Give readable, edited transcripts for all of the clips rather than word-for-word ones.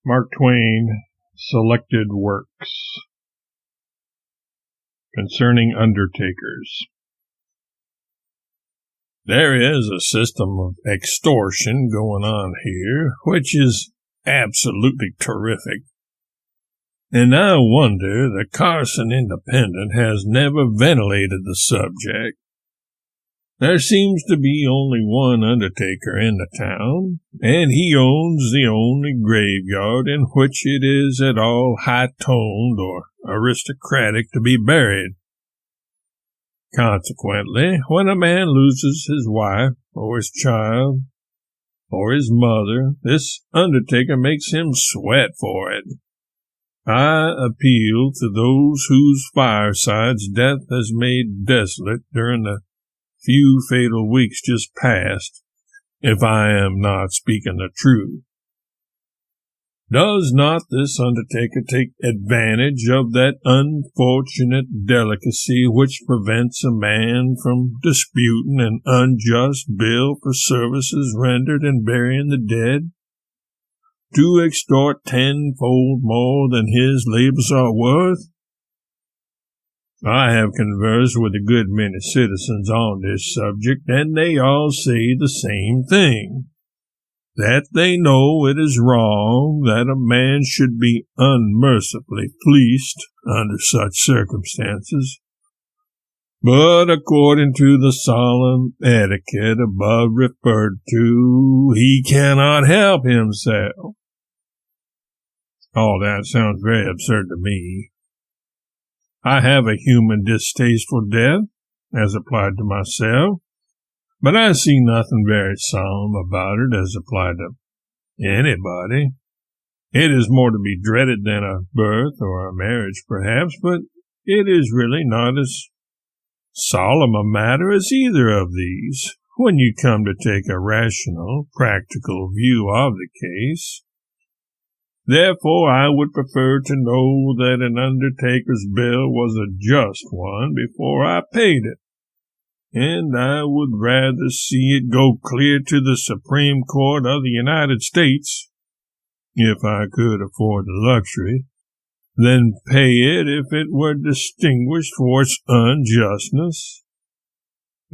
Mark Twain Selected Works Concerning Undertakers. There is a system of extortion going on here, which is absolutely terrific. And I wonder the Carson Independent has never ventilated the subject. There seems to be only one undertaker in the town, and he owns the only graveyard in which it is at all high-toned or aristocratic to be buried. Consequently, when a man loses his wife, or his child, or his mother, this undertaker makes him sweat for it. I appeal to those whose firesides death has made desolate during the few fatal weeks just past, if I am not speaking the truth. Does not this undertaker take advantage of that unfortunate delicacy which prevents a man from disputing an unjust bill for services rendered in burying the dead, to extort tenfold more than his labors are worth? I have conversed with a good many citizens on this subject, and they all say the same thing, that they know it is wrong that a man should be unmercifully fleeced under such circumstances. But according to the solemn etiquette above referred to, he cannot help himself. All that sounds very absurd to me. I have a human distaste for death, as applied to myself, but I see nothing very solemn about it as applied to anybody. It is more to be dreaded than a birth or a marriage, perhaps, but it is really not as solemn a matter as either of these, when you come to take a rational, practical view of the case. Therefore, I would prefer to know that an undertaker's bill was a just one before I paid it, and I would rather see it go clear to the Supreme Court of the United States, if I could afford the luxury, than pay it if it were distinguished for its unjustness.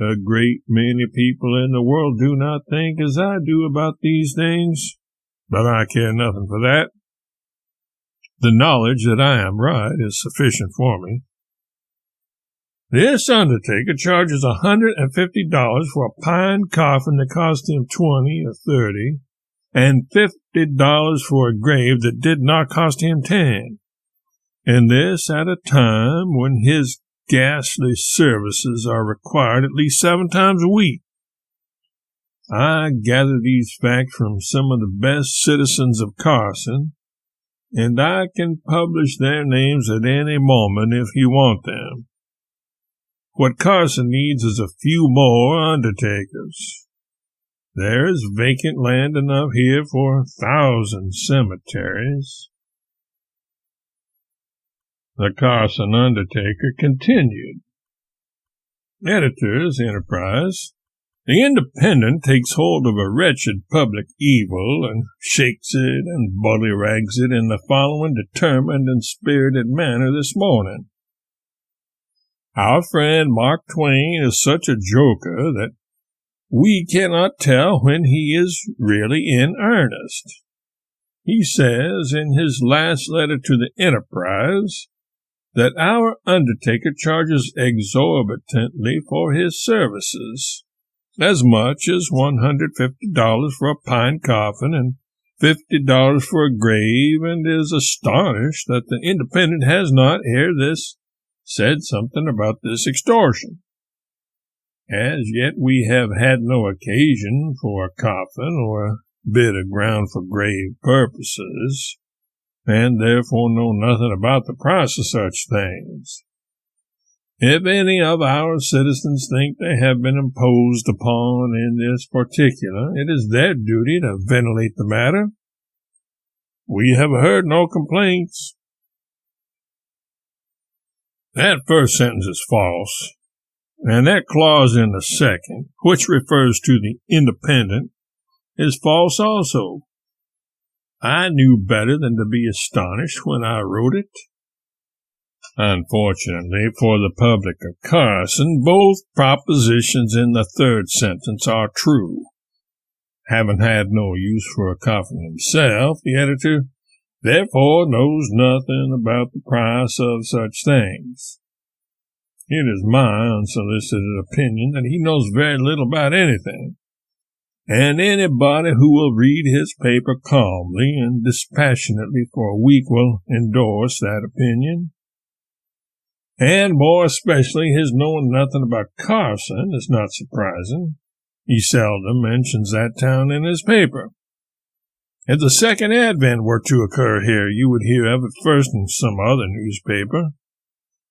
A great many people in the world do not think as I do about these things, but I care nothing for that. The knowledge that I am right is sufficient for me. This undertaker charges $150 for a pine coffin that cost him $20 or $30, and $50 for a grave that did not cost him $10. And this at a time when his ghastly services are required at least 7 times a week. I gather these facts from some of the best citizens of Carson, and I can publish their names at any moment if you want them. What Carson needs is a few more undertakers. There is vacant land enough here for 1,000 cemeteries. The Carson Undertaker continued. Editor's Enterprise. The Independent takes hold of a wretched public evil and shakes it and bullyrags it in the following determined and spirited manner this morning. Our friend Mark Twain is such a joker that we cannot tell when he is really in earnest. He says in his last letter to the Enterprise that our undertaker charges exorbitantly for his services, as much as $150 for a pine coffin and $50 for a grave, and is astonished that the Independent has not ere this said something about this extortion. As yet we have had no occasion for a coffin or a bit of ground for grave purposes, and therefore know nothing about the price of such things. If any of our citizens think they have been imposed upon in this particular, it is their duty to ventilate the matter. We have heard no complaints. That first sentence is false, and that clause in the second, which refers to the Independent, is false also. I knew better than to be astonished when I wrote it. Unfortunately for the public of Carson, both propositions in the third sentence are true. Having had no use for a coffin himself, the editor therefore knows nothing about the price of such things. It is my unsolicited opinion that he knows very little about anything, and anybody who will read his paper calmly and dispassionately for a week will endorse that opinion. And more especially his knowing nothing about Carson is not surprising. He seldom mentions that town in his paper. If the second advent were to occur here, you would hear of it first in some other newspaper.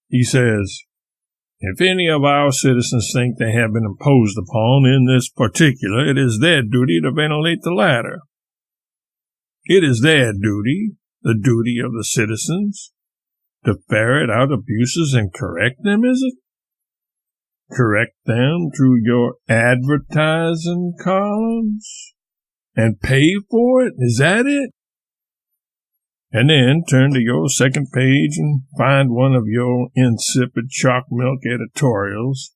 He says, if any of our citizens think they have been imposed upon in this particular, it is their duty to ventilate the latter. It is their duty, the duty of the citizens, to ferret out abuses and correct them, is it? Correct them through your advertising columns? And pay for it? Is that it? And then turn to your second page and find one of your insipid chalk milk editorials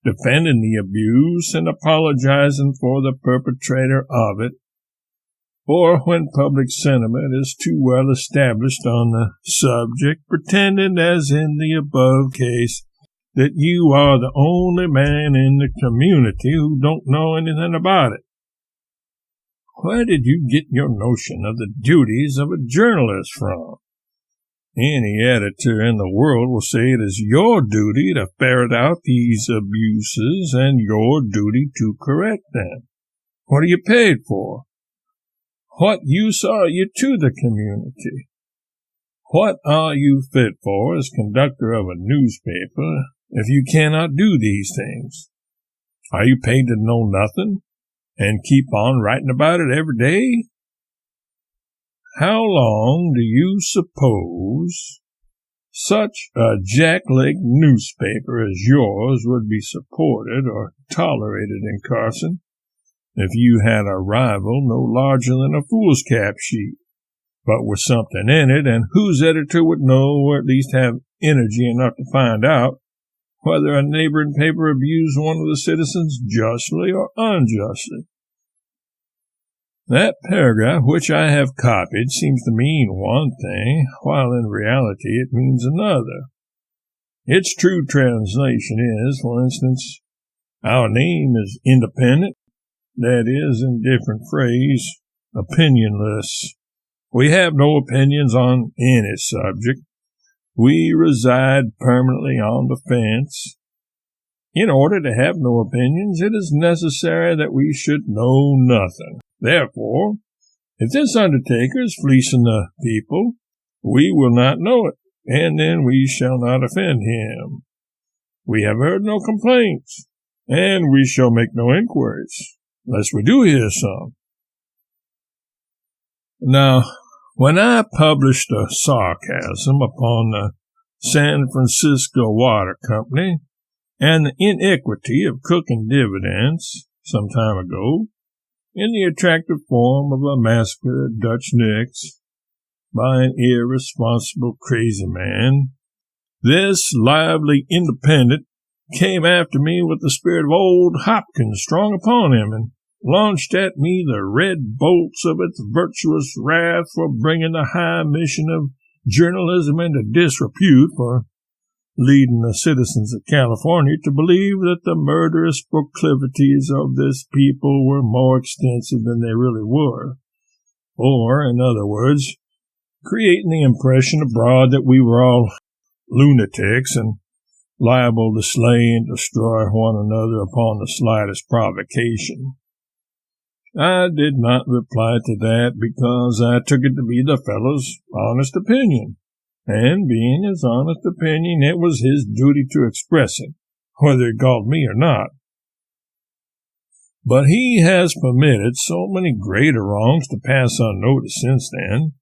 defending the abuse and apologizing for the perpetrator of it, or when public sentiment is too well established on the subject, pretending, as in the above case, that you are the only man in the community who don't know anything about it. Where did you get your notion of the duties of a journalist from? Any editor in the world will say it is your duty to ferret out these abuses and your duty to correct them. What are you paid for? What use are you to the community? What are you fit for as conductor of a newspaper if you cannot do these things? Are you paid to know nothing and keep on writing about it every day? How long do you suppose such a jack-legged newspaper as yours would be supported or tolerated in Carson if you had a rival no larger than a foolscap sheet, but with something in it, and whose editor would know, or at least have energy enough to find out, whether a neighboring paper abused one of the citizens justly or unjustly? That paragraph which I have copied seems to mean one thing, while in reality it means another. Its true translation is, for instance, our name is independent, that is, in different phrase, opinionless. We have no opinions on any subject. We reside permanently on the fence. In order to have no opinions, it is necessary that we should know nothing. Therefore, if this Undertaker is fleecing the people, we will not know it, and then we shall not offend him. We have heard no complaints, and we shall make no inquiries, lest we do hear some. Now, when I published a sarcasm upon the San Francisco Water Company and the iniquity of cooking dividends some time ago, in the attractive form of a massacre of Dutch nicks by an irresponsible crazy man, this lively independent came after me with the spirit of old Hopkins strong upon him, and launched at me the red bolts of its virtuous wrath for bringing the high mission of journalism into disrepute, for leading the citizens of California to believe that the murderous proclivities of this people were more extensive than they really were, or, in other words, creating the impression abroad that we were all lunatics and liable to slay and destroy one another upon the slightest provocation. I did not reply to that because I took it to be the fellow's honest opinion, and being his honest opinion, it was his duty to express it, whether it galled me or not. But he has permitted so many greater wrongs to pass unnoticed since then,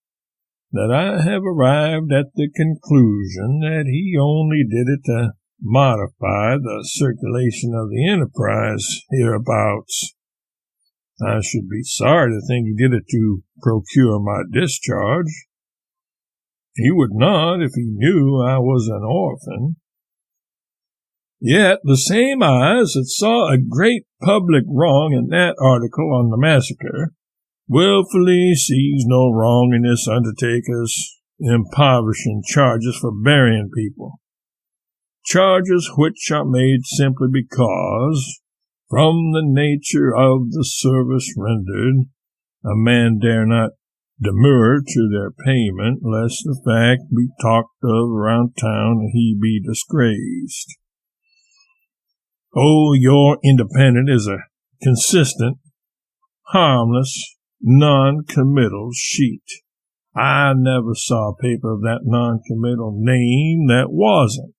that I have arrived at the conclusion that he only did it to modify the circulation of the Enterprise hereabouts. I should be sorry to think he did it to procure my discharge. He would not if he knew I was an orphan. Yet the same eyes that saw a great public wrong in that article on the massacre willfully sees no wrong in this Undertaker's impoverishing charges for burying people, charges which are made simply because, from the nature of the service rendered, a man dare not demur to their payment, lest the fact be talked of around town and he be disgraced. Oh, your independent is a consistent, harmless, non-committal sheet. I never saw a paper of that non-committal name that wasn't.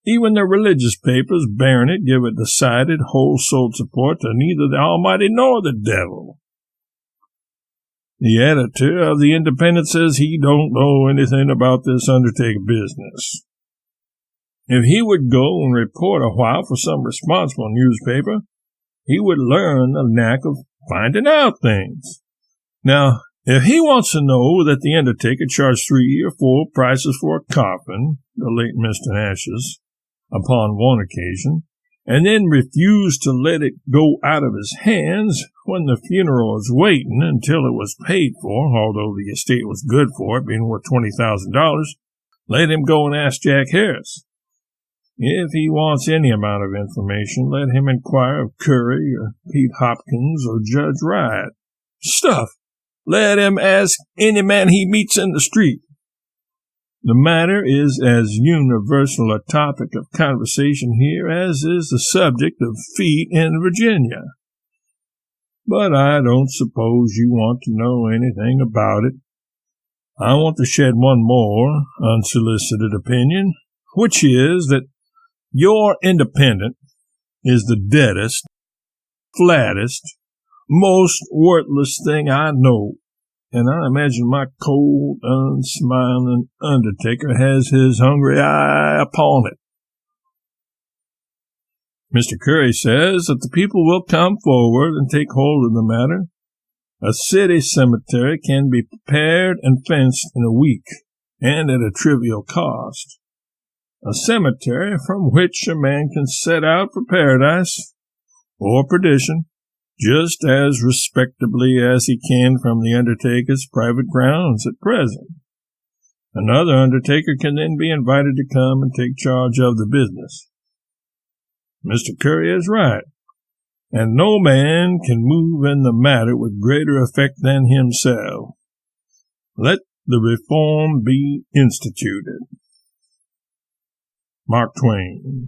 Even the religious papers bearing it give a decided, whole-souled support to neither the Almighty nor the devil. The editor of the Independent says he don't know anything about this Undertaker business. If he would go and report a while for some responsible newspaper, he would learn the knack of finding out things. Now, if he wants to know that the Undertaker charged 3 or 4 prices for a coffin, the late Mr. Ash's, upon one occasion, and then refused to let it go out of his hands when the funeral was waiting until it was paid for, although the estate was good for it, being worth $20,000, let him go and ask Jack Harris. If he wants any amount of information, let him inquire of Curry or Pete Hopkins or Judge Wright. Stuff! Let him ask any man he meets in the street. The matter is as universal a topic of conversation here as is the subject of feet in Virginia. But I don't suppose you want to know anything about it. I want to shed one more unsolicited opinion, which is that your independent is the deadest, flattest, most worthless thing I know, and I imagine my cold, unsmiling Undertaker has his hungry eye upon it. Mr. Curry says that the people will come forward and take hold of the matter. A city cemetery can be prepared and fenced in a week, and at a trivial cost. A cemetery from which a man can set out for paradise or perdition just as respectably as he can from the Undertaker's private grounds at present. Another Undertaker can then be invited to come and take charge of the business. Mr. Curry is right, and no man can move in the matter with greater effect than himself. Let the reform be instituted. Mark Twain.